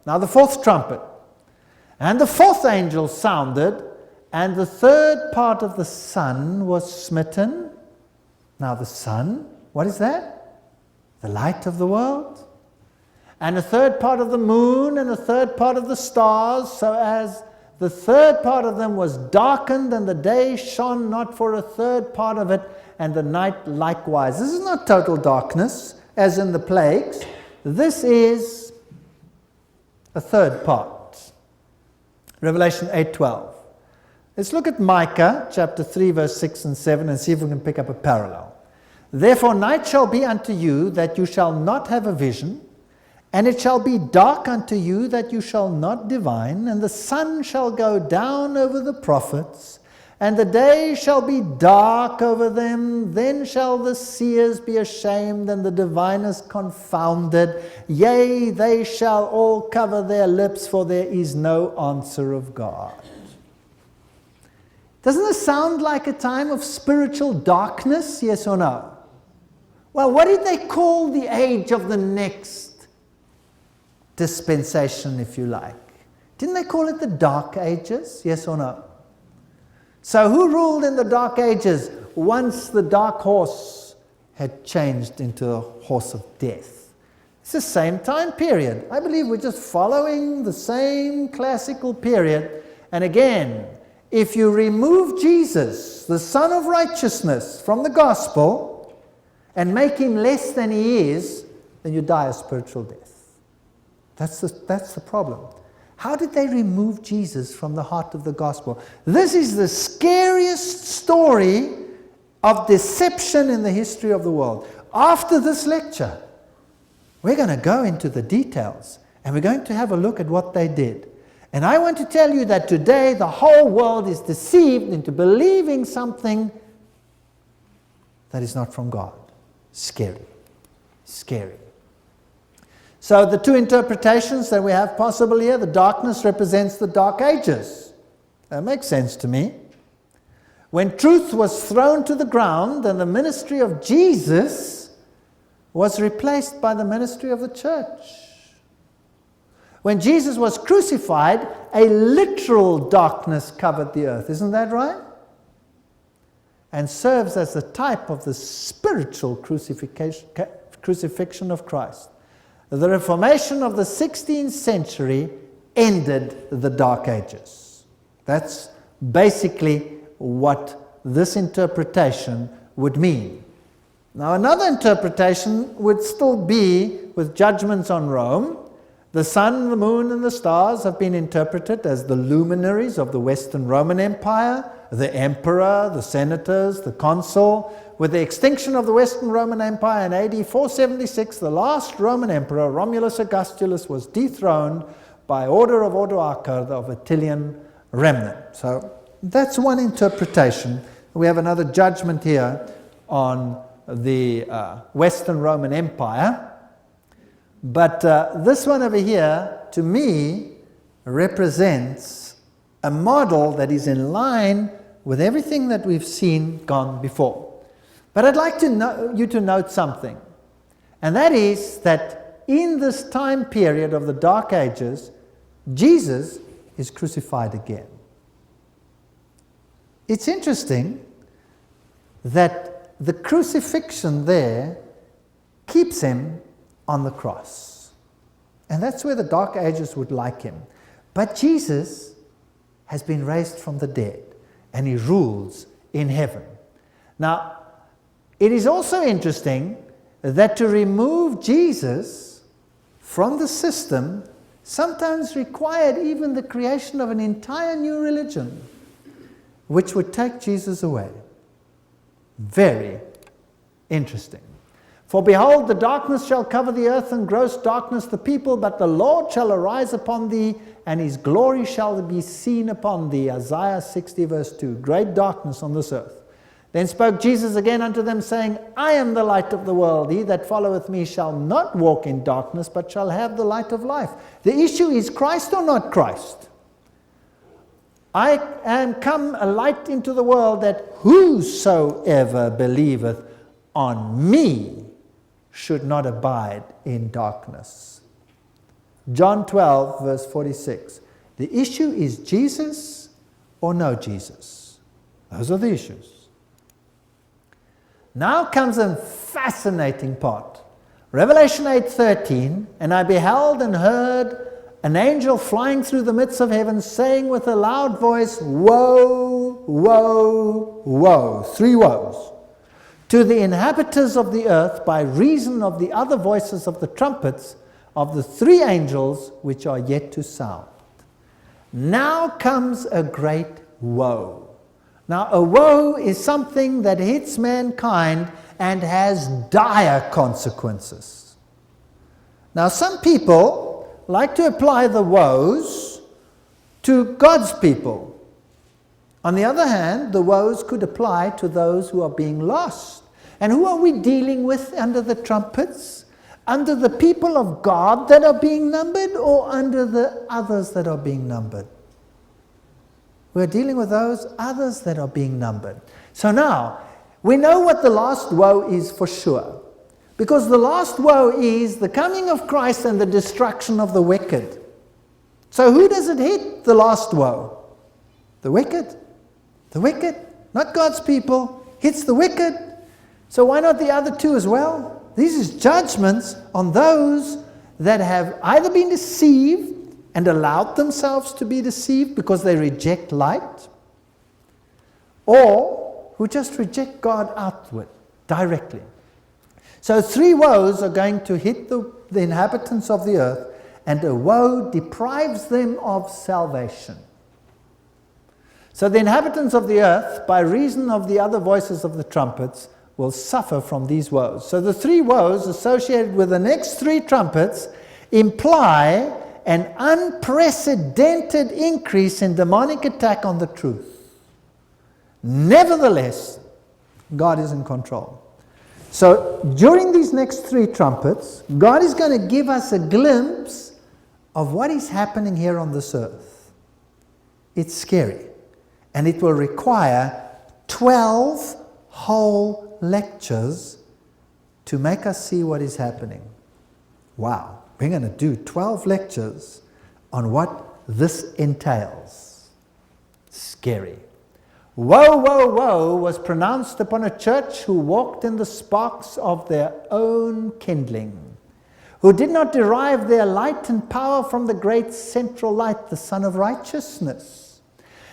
Now the fourth trumpet. And the fourth angel sounded, and the third part of the sun was smitten. Now the sun, what is that? The light of the world. And a third part of the moon, and a third part of the stars, so as the third part of them was darkened, and the day shone not for a third part of it, and the night likewise. This is not total darkness, as in the plagues. This is a third part. Revelation 8:12. Let's look at Micah chapter 3, verse 6 and 7, and see if we can pick up a parallel. Therefore night shall be unto you, that you shall not have a vision, and it shall be dark unto you, that you shall not divine, and the sun shall go down over the prophets, and the day shall be dark over them. Then shall the seers be ashamed, and the diviners confounded. Yea, they shall all cover their lips, for there is no answer of God. Doesn't this sound like a time of spiritual darkness, yes or no? Well, what did they call the age of the next dispensation, if you like? Didn't they call it the Dark Ages? Yes or no? So who ruled in the Dark Ages once the dark horse had changed into a horse of death? It's the same time period. I believe we're just following the same classical period. And again, if you remove Jesus, the Son of Righteousness, from the gospel and make him less than he is, then you die a spiritual death. That's the problem. How did they remove Jesus from the heart of the gospel? This is the scariest story of deception in the history of the world. After this lecture, we're going to go into the details, and we're going to have a look at what they did. And I want to tell you that today the whole world is deceived into believing something that is not from God. Scary. Scary. So the two interpretations that we have possible here, the darkness represents the Dark Ages. That makes sense to me. When truth was thrown to the ground and the ministry of Jesus was replaced by the ministry of the church. When Jesus was crucified, a literal darkness covered the earth. Isn't that right? And serves as the type of the spiritual crucifixion of Christ. The Reformation of the 16th century ended the Dark Ages. That's basically what this interpretation would mean. Now, another interpretation would still be with judgments on Rome. The sun, the moon, and the stars have been interpreted as the luminaries of the Western Roman Empire, the emperor, the senators, the consul. With the extinction of the Western Roman Empire in AD 476, the last Roman emperor, Romulus Augustulus, was dethroned by order of Odoacer of Attilian remnant. So that's one interpretation. We have another judgment here on the Western Roman Empire. But this one over here, to me, represents a model that is in line with everything that we've seen gone before. But I'd like you to note something, and that is that in this time period of the Dark Ages, Jesus is crucified again. It's interesting that the crucifixion there keeps him on the cross. And that's where the Dark Ages would like him. But Jesus has been raised from the dead, and he rules in heaven. Now, it is also interesting that to remove Jesus from the system sometimes required even the creation of an entire new religion, which would take Jesus away. Very interesting. For behold, the darkness shall cover the earth, and gross darkness the people, but the Lord shall arise upon thee, and his glory shall be seen upon thee. Isaiah 60 verse 2. Great darkness on this earth. Then spoke Jesus again unto them, saying, I am the light of the world. He that followeth me shall not walk in darkness, but shall have the light of life. The issue is Christ or not Christ. I am come a light into the world, that whosoever believeth on me should not abide in darkness. John 12, verse 46. The issue is Jesus or no Jesus. Those are the issues. Now comes a fascinating part. Revelation 8:13, and I beheld and heard an angel flying through the midst of heaven, saying with a loud voice, Woe, woe, woe. 3 woes. To the inhabitants of the earth by reason of the other voices of the trumpets of the 3 angels which are yet to sound. Now comes a great woe. Now a woe is something that hits mankind and has dire consequences. Now some people like to apply the woes to God's people. On the other hand, the woes could apply to those who are being lost. And who are we dealing with under the trumpets? Under the people of God that are being numbered, or under the others that are being numbered? We're dealing with those others that are being numbered. So now, we know what the last woe is for sure. Because the last woe is the coming of Christ and the destruction of the wicked. So who does it hit, the last woe? The wicked. The wicked, not God's people, hits the wicked. So why not the other 2 as well? These is judgments on those that have either been deceived and allowed themselves to be deceived because they reject light, or who just reject God outward, directly. So 3 woes are going to hit the inhabitants of the earth, and a woe deprives them of salvation. So the inhabitants of the earth, by reason of the other voices of the trumpets, will suffer from these woes. So the 3 woes associated with the next 3 trumpets imply an unprecedented increase in demonic attack on the truth. Nevertheless, God is in control. So during these next 3 trumpets, God is going to give us a glimpse of what is happening here on this earth. It's scary. And it will require 12 whole lectures to make us see what is happening. Wow. We're going to do 12 lectures on what this entails. Scary. Woe, woe, woe was pronounced upon a church who walked in the sparks of their own kindling, who did not derive their light and power from the great central light, the Son of Righteousness,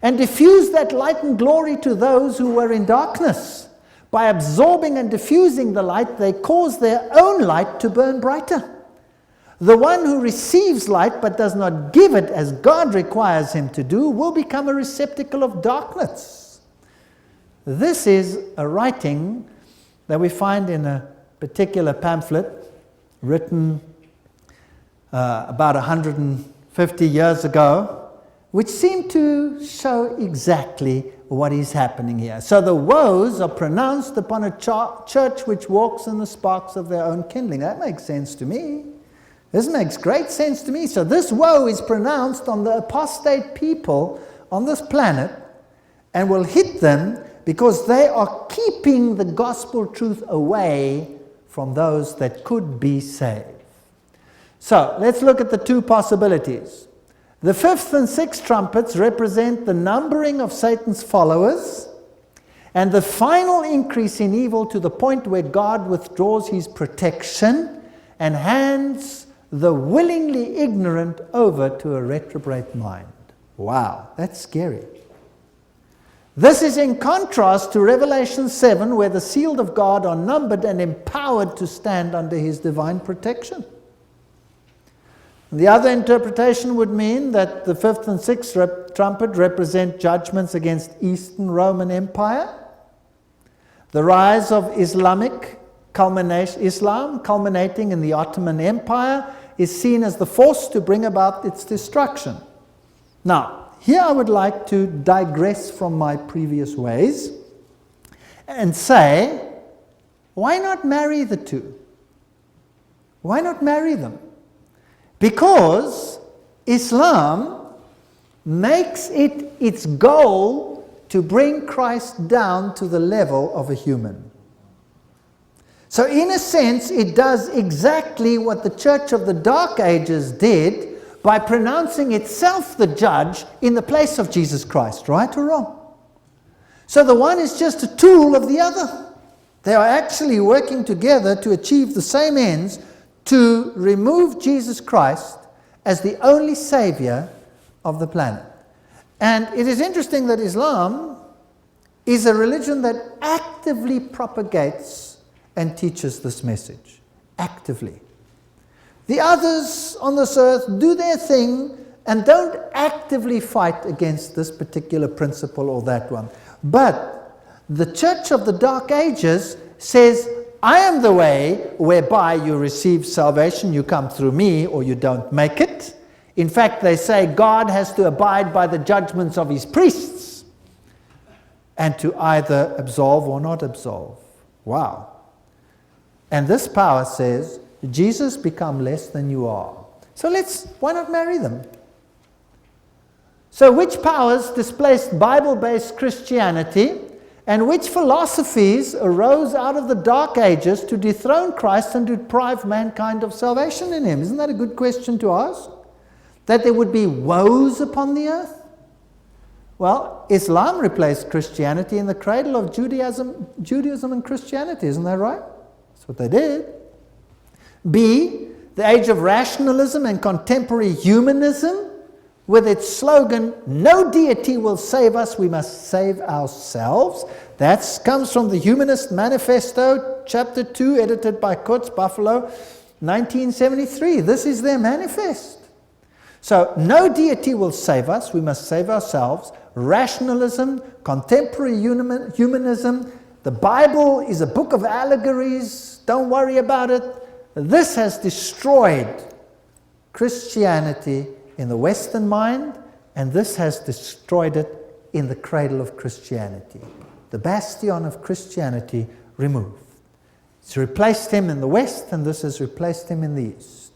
and diffused that light and glory to those who were in darkness. By absorbing and diffusing the light, they caused their own light to burn brighter. The one who receives light but does not give it as God requires him to do will become a receptacle of darkness. This is a writing that we find in a particular pamphlet written about 150 years ago, which seemed to show exactly what is happening here. So the woes are pronounced upon a church which walks in the sparks of their own kindling. That makes sense to me. This makes great sense to me. So this woe is pronounced on the apostate people on this planet and will hit them because they are keeping the gospel truth away from those that could be saved. So let's look at the 2 possibilities. The 5th and 6th trumpets represent the numbering of Satan's followers and the final increase in evil to the point where God withdraws his protection and hands the willingly ignorant over to a reprobate mind. Wow, that's scary. This is in contrast to Revelation 7, where the sealed of God are numbered and empowered to stand under his divine protection. The other interpretation would mean that the 5th and 6th trumpet represent judgments against Eastern Roman Empire, the rise of Islam culminating in the Ottoman Empire is seen as the force to bring about its destruction. Now, here I would like to digress from my previous ways and say, why not marry the 2? Why not marry them? Because Islam makes it its goal to bring Christ down to the level of a human. So in a sense, it does exactly what the Church of the Dark Ages did by pronouncing itself the judge in the place of Jesus Christ, right or wrong? So the one is just a tool of the other. They are actually working together to achieve the same ends, to remove Jesus Christ as the only savior of the planet. And it is interesting that Islam is a religion that actively propagates and teaches this message. Actively. The others on this earth do their thing and don't actively fight against this particular principle or that one. But the Church of the Dark Ages says, I am the way whereby you receive salvation. You come through me or you don't make it. In fact, they say God has to abide by the judgments of his priests and to either absolve or not absolve. Wow. And this power says, Jesus, become less than you are. So why not marry them? So which powers displaced Bible-based Christianity, and which philosophies arose out of the Dark Ages to dethrone Christ and deprive mankind of salvation in him? Isn't that a good question to ask? That there would be woes upon the earth? Well, Islam replaced Christianity in the cradle of Judaism and Christianity. Isn't that right? That's what they did. B, the age of rationalism and contemporary humanism, with its slogan, no deity will save us, we must save ourselves. That comes from the Humanist Manifesto, Chapter 2, edited by Coates, Buffalo, 1973. This is their manifest. So, no deity will save us, we must save ourselves. Rationalism, contemporary humanism, the Bible is a book of allegories, don't worry about it. This has destroyed Christianity in the Western mind, and this has destroyed it in the cradle of Christianity. The bastion of Christianity removed. It's replaced him in the West, and this has replaced him in the East.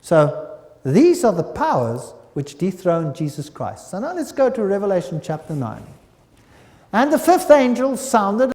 So these are the powers which dethrone Jesus Christ. So now let's go to Revelation chapter 9. And the fifth angel sounded,